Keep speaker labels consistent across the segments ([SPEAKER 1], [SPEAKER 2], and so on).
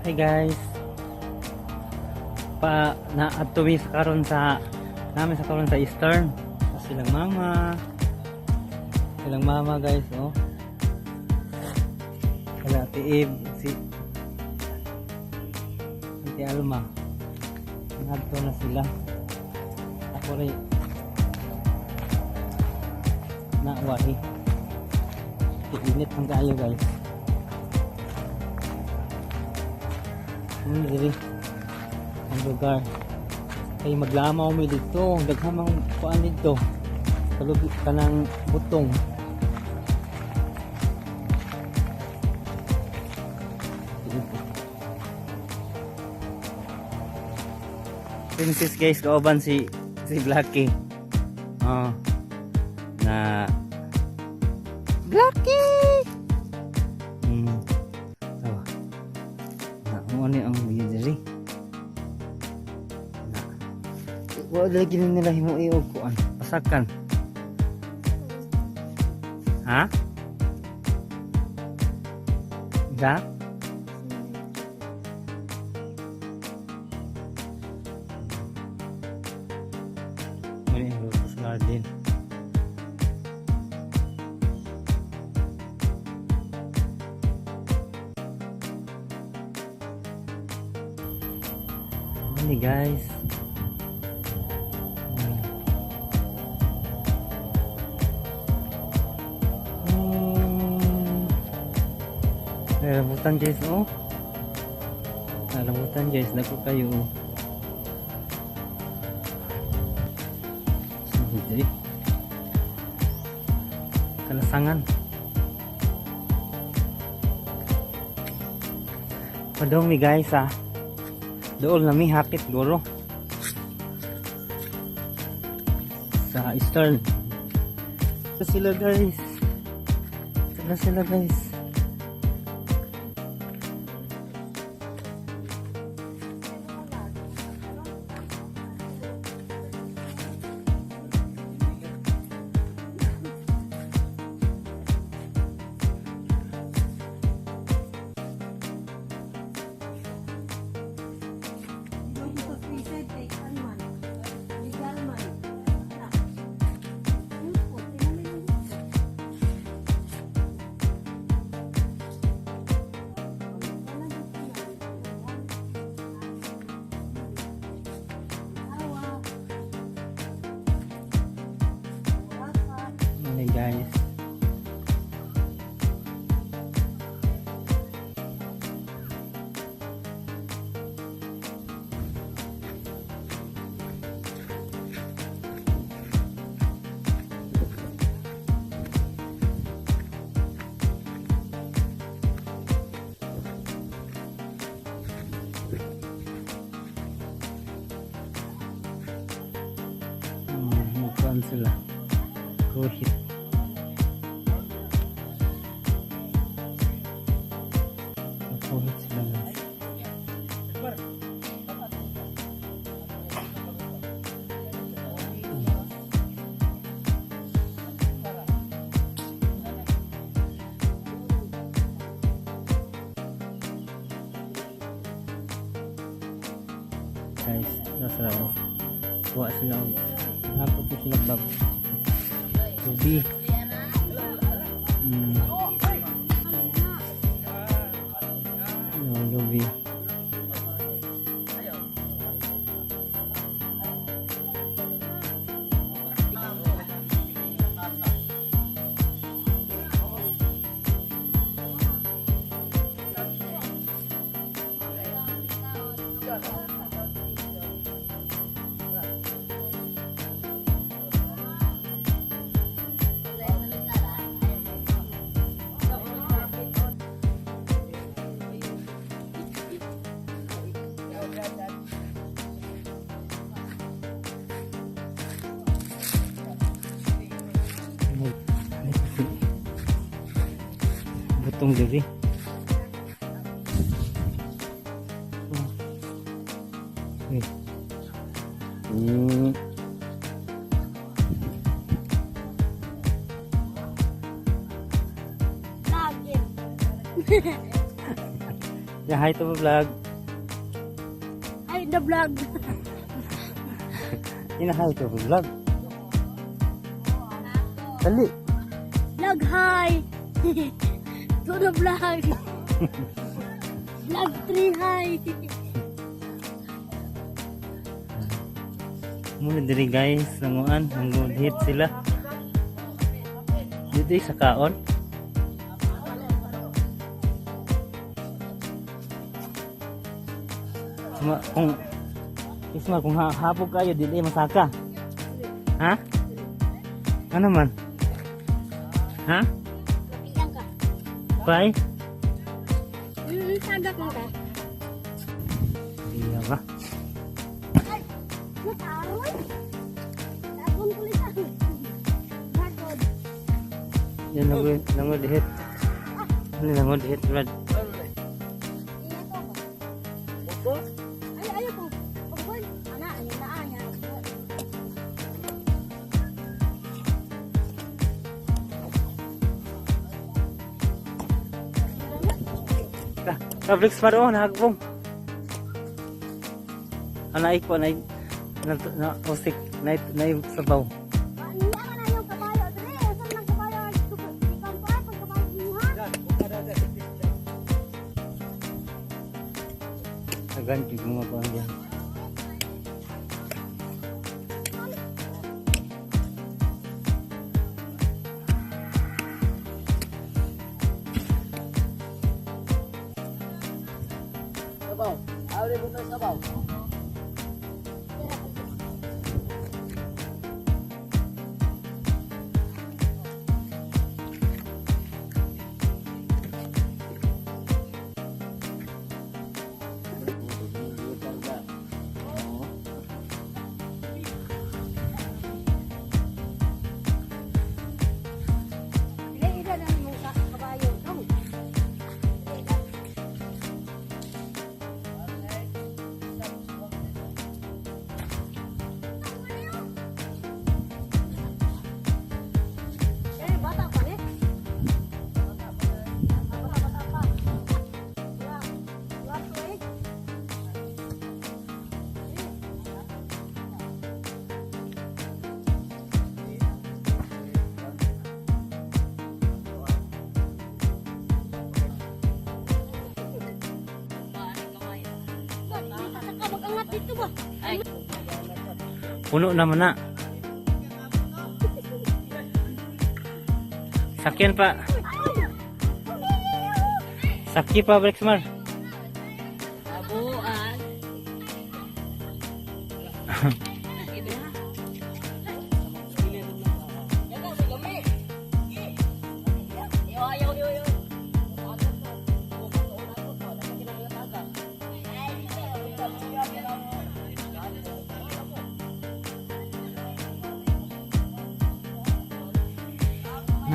[SPEAKER 1] Hi guys. Naadto sa karon sa namin sa karon sa Eastern. Silang mama guys, oh. Wala Ate Eve, si Ate Alma. Naadto na sila. Ako rin nawahi. Init ang kayo guys. Diri ang lugar kay maglamaw mi dito, daghamang kuan dito kalug kanang butong. Princess guys, kauban si Blackie. Oh na Blackie. Ano ang video diri? Wala lagi nila himuay og kuan, pasakan. Ha? Da? May Rose Garden. Ini guys, rambutan guys, oh, rambutan guys, naku kayo, jadi kalasangan, padong mi guys ah. Doon nami hapit guro sa Eastern. Sila guys. Ini guys, mukuan sila kuhit. Kuhit sila guys. Guys, nasa kuha sila hapot na sila bab ubi. Ubi butong diri. Yeah, hi to vlog.
[SPEAKER 2] Ay, the vlog.
[SPEAKER 1] Hi to vlog. Dali.
[SPEAKER 2] Vlog, hi. To the vlog. Vlog 3, hi.
[SPEAKER 1] Muna diri guys, nanguan, hit sila. Dito sa kaon. Kung hapog kayo, dili masaka. Ha? Ano man? Ha?
[SPEAKER 2] Kapiyang ka.
[SPEAKER 1] Bye.
[SPEAKER 2] Sagap mo ka.
[SPEAKER 1] Iya ba?
[SPEAKER 2] Ay, nataroy. Tapon ko lang. Bakod.
[SPEAKER 1] Yan nangod hit. Ano nangod hit, Brad?
[SPEAKER 2] Ay, ayaw po. Pagkon. Ana, ayun na anya.
[SPEAKER 1] Kabrix pa doon, hagbong. Anaik po, na usik, na sabaw.
[SPEAKER 2] Niya ka na yung kabayo. Dre, saan ng kabayo? Ikan pa, pag kabayo binuhan.
[SPEAKER 1] Naganti mga kuhan dyan.
[SPEAKER 3] Sabaw. Awre mo na sabaw.
[SPEAKER 2] Dre, ira na yung kabayo. Tong. Eh, bata pa ni. Bata pa. Wala to eh. Mag-angat dito ba?
[SPEAKER 1] Puno naman na. Sakyan pa. Sakyi pa, Brexmar.
[SPEAKER 2] Abuan.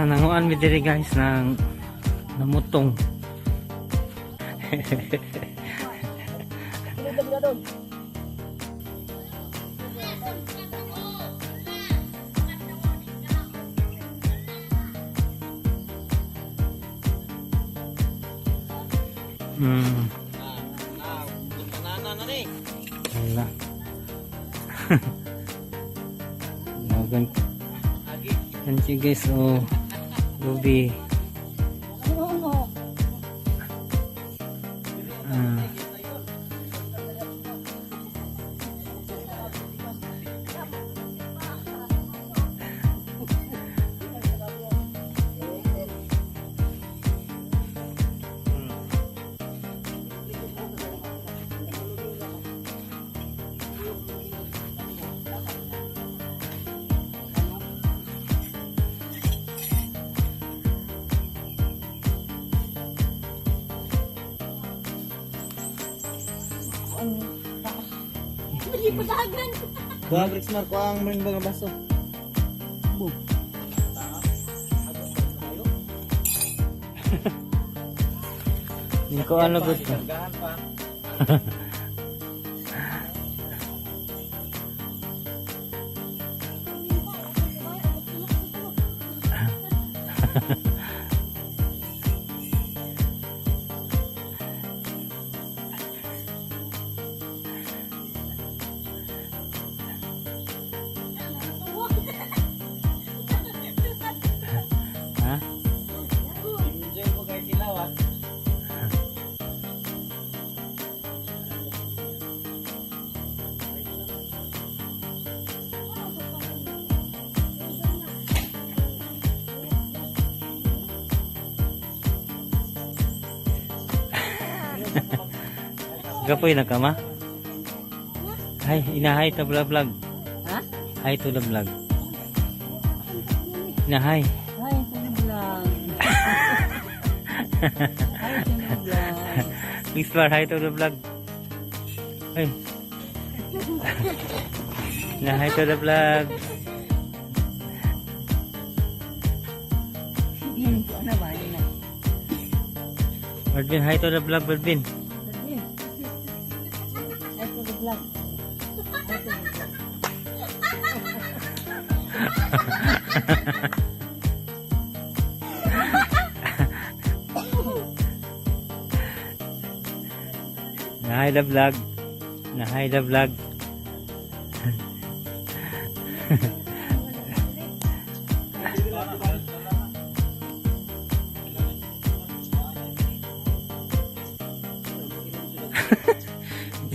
[SPEAKER 1] Nanguan mi diri guys ng namutong. Wala. Magan. Yan siya guys, oh. Ruby.
[SPEAKER 2] Hindi pa dagan.
[SPEAKER 3] Gabrix Marco ang main mga baso. Boom.
[SPEAKER 1] Hindi ko ano ba ito.
[SPEAKER 3] Gahan pa.
[SPEAKER 1] Gapoy na ka ma? Hi, inahay to vlog.
[SPEAKER 2] Ha?
[SPEAKER 1] Hi to the vlog. Inahay.
[SPEAKER 2] Ay, tulog lang.
[SPEAKER 1] Please hi to the vlog. Hey. Inahay to the vlog.
[SPEAKER 2] Ano ba? Yun na.
[SPEAKER 1] Marvin, hi to the vlog, Marvin.
[SPEAKER 2] Ay, tulog lang.
[SPEAKER 1] Nahay the vlog. Nahay the vlog.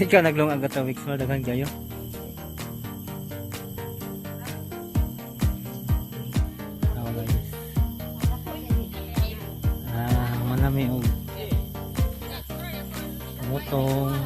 [SPEAKER 1] Ikaw naglong agad sa weeks mo, daghan kayo. Oh, guys. Manami og motong